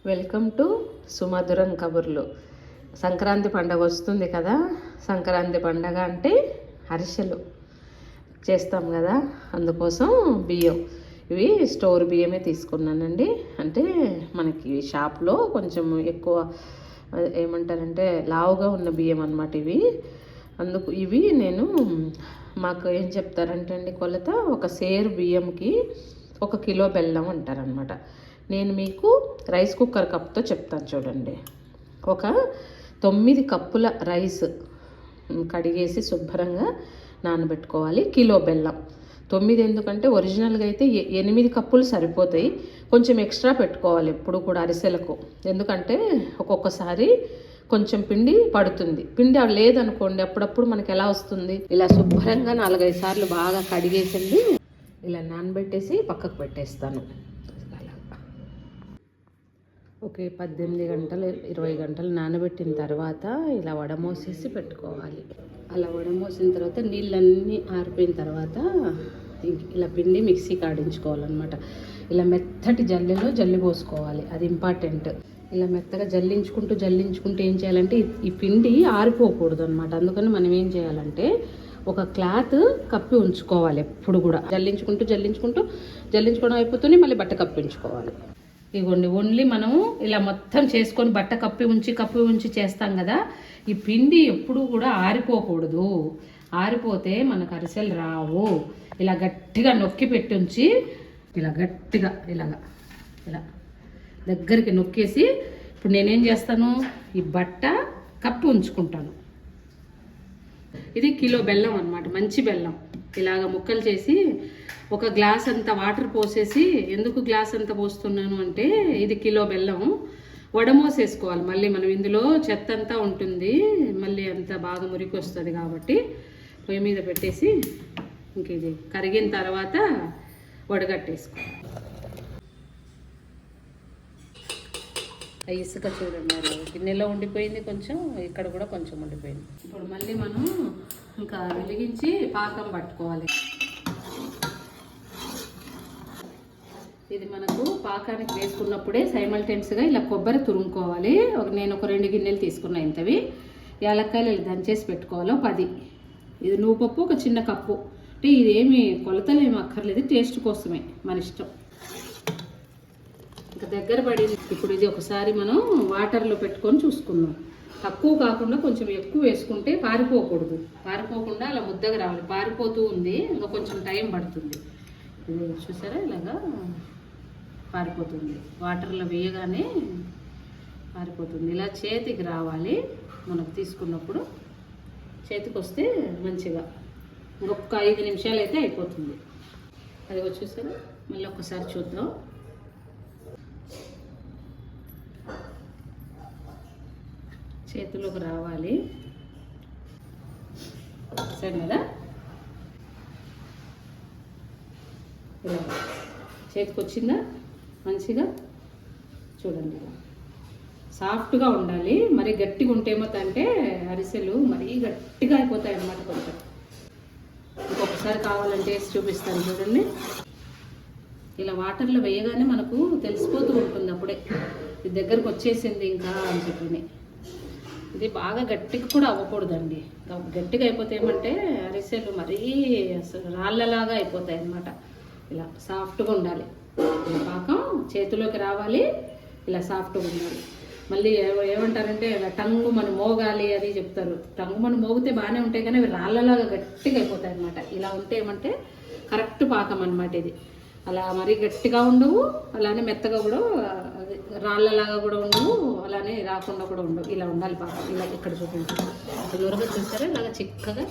Welcome to సుమధురం కబుర్లు. సంక్రాంతి పండగ వస్తుంది కదా. సంక్రాంతి పండగ అంటే అరిసెలు చేస్తాం కదా, అందుకోసం బియ్యం ఇవి స్టోర్ బియ్యమే తీసుకున్నానండి. అంటే మనకి షాప్లో కొంచెం ఎక్కువ ఏమంటారంటే లావుగా ఉన్న బియ్యం అన్నమాట ఇవి. అందుకు ఇవి నేను మాకు ఏం చెప్తారంటే అండి, కొలత ఒక సేరు బియ్యంకి 1 కిలో బెల్లం అంటారనమాట. నేను మీకు రైస్ కుక్కర్ కప్తో చెప్తాను చూడండి. ఒక 9 కప్పుల రైస్ కడిగేసి శుభ్రంగా నానబెట్టుకోవాలి. కిలో బెల్లం 9 ఎందుకంటే ఒరిజినల్గా అయితే 8 కప్పులు సరిపోతాయి. కొంచెం ఎక్స్ట్రా పెట్టుకోవాలి ఎప్పుడు కూడా అరిసెలకు. ఎందుకంటే ఒక్కొక్కసారి కొంచెం పిండి పడుతుంది. పిండి లేదనుకోండి అప్పుడప్పుడు మనకి ఎలా వస్తుంది, ఇలా శుభ్రంగా 4-5 సార్లు బాగా కడిగేసింది ఇలా నానబెట్టేసి పక్కకు పెట్టేస్తాను. ఓకే, 18 గంటలు 20 గంటలు నానబెట్టిన తర్వాత ఇలా వడమోసేసి పెట్టుకోవాలి. అలా వడమోసిన తర్వాత నీళ్ళన్నీ ఆరిపోయిన తర్వాత ఇలా పిండి మిక్సీకి ఆడించుకోవాలన్నమాట. ఇలా మెత్తటి జల్లెలో జల్లి పోసుకోవాలి, అది ఇంపార్టెంట్. ఇలా మెత్తగా జల్లించుకుంటూ ఏం చేయాలంటే ఈ పిండి ఆరిపోకూడదు అనమాట. అందుకని మనం ఏం చేయాలంటే ఒక క్లాత్ కప్పి ఉంచుకోవాలి ఎప్పుడు కూడా. జల్లించుకోవడం అయిపోతుంది, మళ్ళీ బట్ట కప్పించుకోవాలి. ఇదిగోండి, ఓన్లీ మనము ఇలా మొత్తం చేసుకొని బట్ట కప్పి ఉంచి చేస్తాం కదా. ఈ పిండి ఎప్పుడు కూడా ఆరిపోకూడదు. ఆరిపోతే మనకు అరిసెలు రావు. ఇలా గట్టిగా నొక్కి పెట్టి ఉంచి ఇలా గట్టిగా ఇలా దగ్గరికి నొక్కేసి ఇప్పుడు నేనేం చేస్తాను, ఈ బట్ట కప్పి ఉంచుకుంటాను. ఇది కిలో బెల్లం అన్నమాట, మంచి బెల్లం. ఇలాగ ముక్కలు చేసి ఒక గ్లాస్ అంత వాటర్ పోసేసి, ఎందుకు గ్లాస్ అంత పోస్తున్నాను అంటే ఇది కిలో బెల్లం వడమోసేసుకోవాలి. మళ్ళీ మనం ఇందులో చెత్త అంతా ఉంటుంది, మళ్ళీ అంత బాగా మురికి వస్తుంది కాబట్టి పొయ్యి మీద పెట్టేసి ఇంక ఇది కరిగిన తర్వాత వడగట్టేసుకోవాలి. ఇసుక చూడండి, గిన్నెలో ఉండిపోయింది కొంచెం, ఇక్కడ కూడా కొంచెం ఉండిపోయింది. ఇప్పుడు మళ్ళీ మనం ఇంకా వెలిగించి పాకం పట్టుకోవాలి. ఇది మనకు పాకానికి వేసుకున్నప్పుడే సైమల్టెన్స్గా ఇలా కొబ్బరి తురుముకోవాలి. నేను ఒక 2 గిన్నెలు తీసుకున్నా ఇంతవి. యాలక్కాయలు దంచేసి పెట్టుకోవాలి 10. ఇది నువ్వుపప్పు ఒక చిన్న కప్పు. అంటే ఇదేమి కొలతలు ఏమి అక్కర్లేదు, టేస్ట్ కోసమే, మన ఇష్టం. ఇంకా దగ్గర పడింది. ఇప్పుడు ఇది ఒకసారి మనం వాటర్లో పెట్టుకొని చూసుకుందాం. తక్కువ కాకుండా కొంచెం ఎక్కువ వేసుకుంటే పారిపోకుండా అలా ముద్దగా రావాలి. పారిపోతూ ఉంది, ఇంకా కొంచెం టైం పడుతుంది. ఇది చూసారా, ఇలాగా పారిపోతుంది. వాటర్లో వేయగానే పారిపోతుంది. ఇలా చేతికి రావాలి. మనకు తీసుకున్నప్పుడు చేతికి వస్తే మంచిగా ఇంకొక 5 నిమిషాలు అయితే అయిపోతుంది. అది చూసారా, మళ్ళీ ఒక్కసారి చూద్దాం. చేతిలోకి రావాలి, సరే కదా. ఇలా చేతికి వచ్చిందా మంచిగా, చూడండి. సాఫ్ట్గా ఉండాలి, మరీ గట్టిగా ఉంటే ఏమవుతాయంటే అరిసెలు మరీ గట్టిగా అయిపోతాయి అన్నమాట. కొంచెం ఇంకొకసారి కావాలంటే వేసి చూపిస్తాను చూడండి. ఇలా వాటర్లో వేయగానే మనకు తెలిసిపోతూ ఉంటుంది అప్పుడే ఇది దగ్గరకు వచ్చేసింది ఇంకా అని చెప్పి. ఇది బాగా గట్టిగా కూడా అవ్వకూడదండి. గట్టిగా అయిపోతే ఏమంటే అరిసెలు మరీ అసలు రాళ్ళలాగా అయిపోతాయి అన్నమాట. ఇలా సాఫ్ట్గా ఉండాలి. ఇలా పాకం చేతిలోకి రావాలి, ఇలా సాఫ్ట్గా ఉండాలి. మళ్ళీ ఏమంటారంటే ఇలా టంగు మనం మోగాలి అది చెప్తారు. టంగు మనం మోగితే బాగానే ఉంటాయి, కానీ అవి రాళ్ళలాగా గట్టిగా అయిపోతాయి అన్నమాట. ఇలా ఉంటే ఏమంటే కరెక్ట్ పాకం అన్నమాట ఇది. అలా మరీ గట్టిగా ఉండవు, అలానే మెత్తగా కూడా రాళ్ళలాగా కూడా ఉండవు, అలానే రాకుండా కూడా ఉండవు. ఇలా ఉండాలి పాకం. ఇలా ఇక్కడ చూపించాలి, దూరంగా చూస్తారా, ఇలాగా చిక్కగా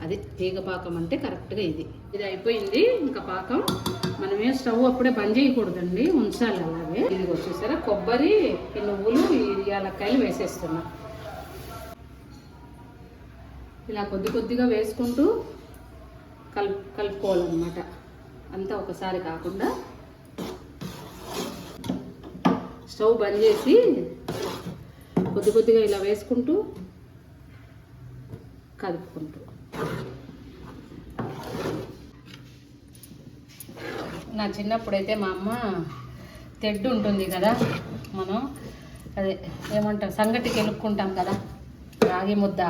అది తీగ పాకం అంటే కరెక్ట్గా ఇది అయిపోయింది. ఇంకా పాకం మనమే స్టవ్ అప్పుడే బంద్ చేయకూడదండి, ఉంచాలి అలాగే. ఇది చూసారా, కొబ్బరి, నువ్వులు, యాలక్కాయలు వేసేస్తున్నా. ఇలా కొద్దిగా వేసుకుంటూ కలుపుకోవాలన్నమాట. అంతా ఒకసారి కాకుండా స్టవ్ బంద్ చేసి కొద్దిగా ఇలా వేసుకుంటూ కలుపుకుంటూ. నా చిన్నప్పుడైతే మా అమ్మ తెడ్డు ఉంటుంది కదా, మనం అదే ఏమంటాం సంగటికి ఎలుక్కుంటాం కదా రాగి ముద్ద,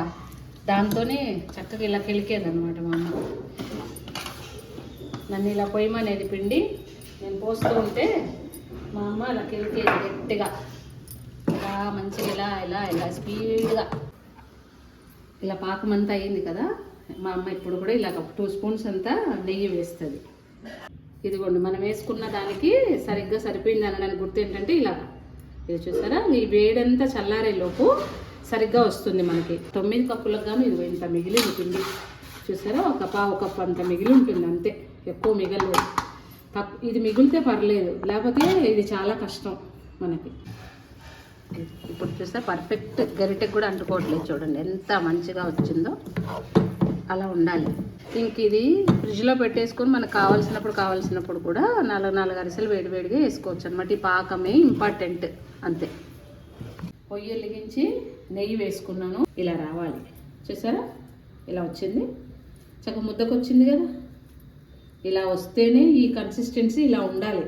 దాంతోనే చక్కగా ఇలా కెలికేదనమాట మా అమ్మ. నన్ను ఇలా పొయ్యమనేది పిండి, నేను పోస్తూ ఉంటే మా అమ్మ అలా కెలికేది గట్టిగా, ఇలా మంచిగా ఇలా ఇలా ఇలా స్పీడ్గా. ఇలా పాకమంతా అయింది కదా, మా అమ్మ ఇప్పుడు కూడా ఇలా 2 స్పూన్స్ అంతా నెయ్యి వేస్తుంది. ఇదిగోండి మనం వేసుకున్న దానికి సరిగ్గా సరిపోయింది అనడానికి గుర్తు ఏంటంటే ఇలా, ఇది చూసారా, ఈ వేడంతా చల్లారేలోపు సరిగ్గా వస్తుంది మనకి. 9 కప్పులకు గాను ఇది ఇంత మిగిలింది పిండి. చూసారా, ఒక పావు కప్పు అంత మిగిలి ఉంటుంది అంతే, ఎక్కువ మిగలలేదు. ఇది మిగిలితే పర్లేదు, లేకపోతే ఇది చాలా కష్టం మనకి. ఇప్పుడు చూస్తే పర్ఫెక్ట్, గరిటెకి కూడా అంటుకోవట్లేదు. చూడండి ఎంత మంచిగా వచ్చిందో, అలా ఉండాలి. ఇంక ఇది ఫ్రిడ్జ్లో పెట్టేసుకొని మనకు కావాల్సినప్పుడు కూడా 4 అరిసెలు వేడివేడిగా వేసుకోవచ్చు అనమాట. ఈ పాకమే ఇంపార్టెంట్ అంతే. పొయ్యి వెలిగించి నెయ్యి వేసుకున్నాను, ఇలా రావాలి. చూసారా ఇలా వచ్చింది, చక్కగా ముద్దకు వచ్చింది కదా. ఇలా వస్తేనే ఈ కన్సిస్టెన్సీ ఇలా ఉండాలి.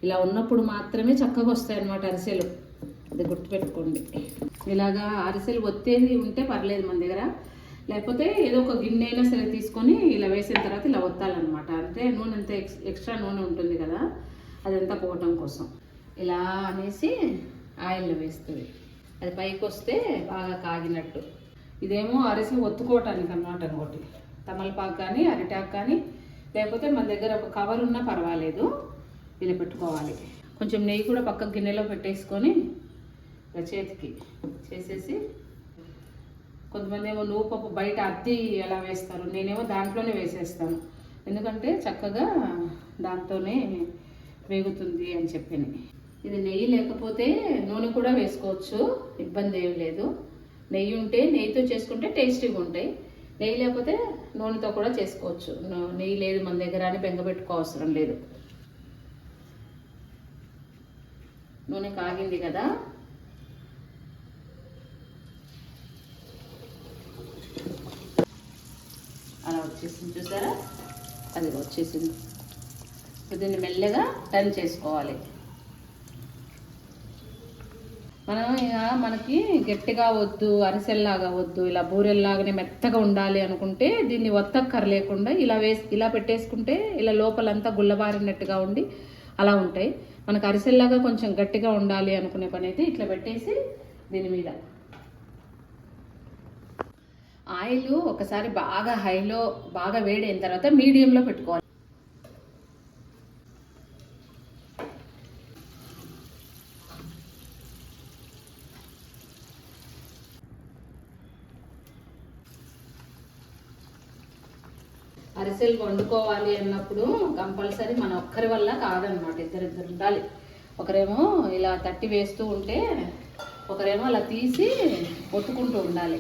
ఇలా ఉన్నప్పుడు మాత్రమే చక్కగా వస్తాయి అన్నమాట అరిసెలు. అది గుర్తుపెట్టుకోండి. ఇలాగా అరిసెలు ఒత్తేది ఉంటే పర్లేదు మన దగ్గర, లేకపోతే ఏదో ఒక గిన్నె అయినా సరే తీసుకొని ఇలా వేసిన తర్వాత ఇలా ఒత్తాలన్నమాట. అంటే నూనె అంతా ఎక్స్ట్రా నూనె ఉంటుంది కదా, అదంతా పోవటం కోసం ఇలా అనేసి ఆయిల్లో వేస్తుంది. అది పైకి వస్తే బాగా కాగినట్టు. ఇదేమో అరిసెలు ఒత్తుకోవటానికి అన్నమాట. ఇంకోటి తమలపాకు కానీ అరిటాకు కానీ, లేకపోతే మన దగ్గర ఒక కవర్ ఉన్నా పర్వాలేదు, ఇలా పెట్టుకోవాలి. కొంచెం నెయ్యి కూడా పక్క గిన్నెలో పెట్టేసుకొని ఇలా చేతికి చేసేసి, కొంతమంది ఏమో నువ్వుపప్పు బయట అద్ది ఎలా వేస్తారు, నేనేమో దాంట్లోనే వేసేస్తాను. ఎందుకంటే చక్కగా దాంతోనే వేగుతుంది అని చెప్పి. ఇది నెయ్యి లేకపోతే నూనె కూడా వేసుకోవచ్చు, ఇబ్బంది ఏం లేదు. నెయ్యి ఉంటే నెయ్యితో చేసుకుంటే టేస్టీగా ఉంటాయి, నెయ్యి లేకపోతే నూనెతో కూడా చేసుకోవచ్చు. నెయ్యి లేదు మన దగ్గర అని బెంగపెట్టుకోవసరం లేదు. నూనె కాగింది కదా, అలా వచ్చేసింది. చూసారా, అది వచ్చేసింది. దీన్ని మెల్లగా టర్న్ చేసుకోవాలి. మనం ఇక మనకి గట్టిగా వద్దు, అరిసెల్లాగా వద్దు, ఇలా బూరెల్లాగానే మెత్తగా ఉండాలి అనుకుంటే దీన్ని ఒత్తక్కర్లేకుండా ఇలా పెట్టేసుకుంటే ఇలా లోపలంతా గుల్లబారినట్టుగా ఉండి అలా ఉంటాయి. మనకు అరిసెల్లాగా కొంచెం గట్టిగా ఉండాలి అనుకునే పని అయితే ఇట్లా పెట్టేసి దీని మీద ఆయిల్ ఒకసారి బాగా హైలో బాగా వేడైన తర్వాత మీడియంలో పెట్టుకోవాలి. అరిసెలు వండుకోవాలి అన్నప్పుడు కంపల్సరీ మన ఒక్కరి వల్ల కాదనమాట, ఇద్దరిద్దరు ఉండాలి. ఒకరేమో ఇలా తట్టి వేస్తూ ఉంటే ఒకరేమో అలా తీసి ఒత్తుకుంటూ ఉండాలి.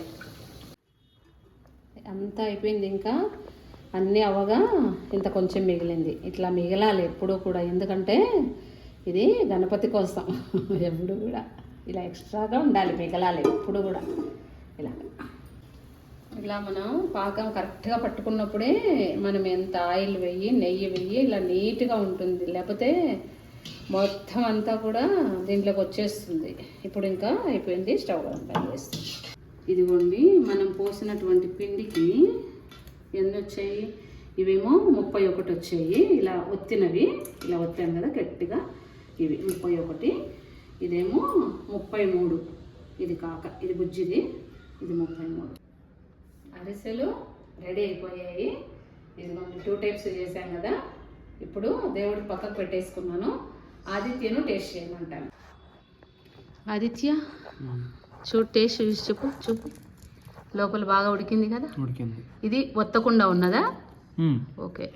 అంతా అయిపోయింది, ఇంకా అన్నీ అవగా ఇంత కొంచెం మిగిలింది. ఇట్లా మిగలాలి ఎప్పుడూ కూడా, ఎందుకంటే ఇది గణపతి కోసం. ఎప్పుడు కూడా ఇలా ఎక్స్ట్రాగా ఉండాలి, మిగలాలి ఎప్పుడు కూడా. ఇలా మనం పాకం కరెక్ట్గా పట్టుకున్నప్పుడే మనం ఎంత ఆయిల్ వెయ్యి నెయ్యి వెయ్యి ఇలా నీట్గా ఉంటుంది, లేకపోతే మొత్తం అంతా కూడా దీంట్లోకి వచ్చేస్తుంది. ఇప్పుడు ఇంకా అయిపోయింది, స్టవ్ బంద్ చేస్తుంది. ఇదిగోండి మనం పోసినటువంటి పిండికి ఎన్ని వచ్చాయి, ఇవేమో 31 వచ్చాయి. ఇలా ఒత్తినవి, ఇలా ఒత్తాను కదా గట్టిగా, ఇవి 31, ఇదేమో 33, ఇది కాక ఇది బుజ్జిది, ఇది 33. అరిసెలు రెడీ అయిపోయాయి. ఇదిగోండి 2 టైప్స్ చేశాం కదా. ఇప్పుడు దేవుడి పక్కకు పెట్టేసుకున్నాను. ఆదిత్యను టేస్ట్ చేయమంటాను. ఆదిత్య చూడు, టేస్ట్ చూసి చెప్పు. చూపు, లోపల బాగా ఉడికింది కదా. ఉడికింది. ఇది ఒత్తకుండా ఉన్నదా? ఓకే,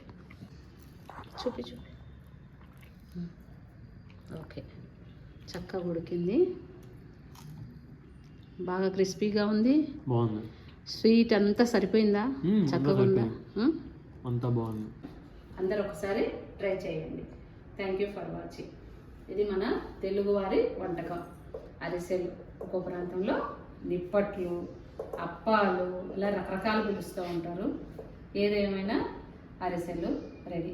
చూపి. ఓకే, చక్కగా ఉడికింది, బాగా క్రిస్పీగా ఉంది, బాగుంది. స్వీట్ అంతా సరిపోయిందా? చక్కగా ఉందా? అంతా బాగుంది. అందరు ఒకసారి ట్రై చేయండి. Thank you for watching. ఇది మన తెలుగువారి వంటకం అరిసెలు. ఒక్కో ప్రాంతంలో నిప్పట్లు, అప్పాలు ఇలా రకరకాలు పిలుస్తూ ఉంటారు. ఏదేమైనా అరిసెలు రెడీ.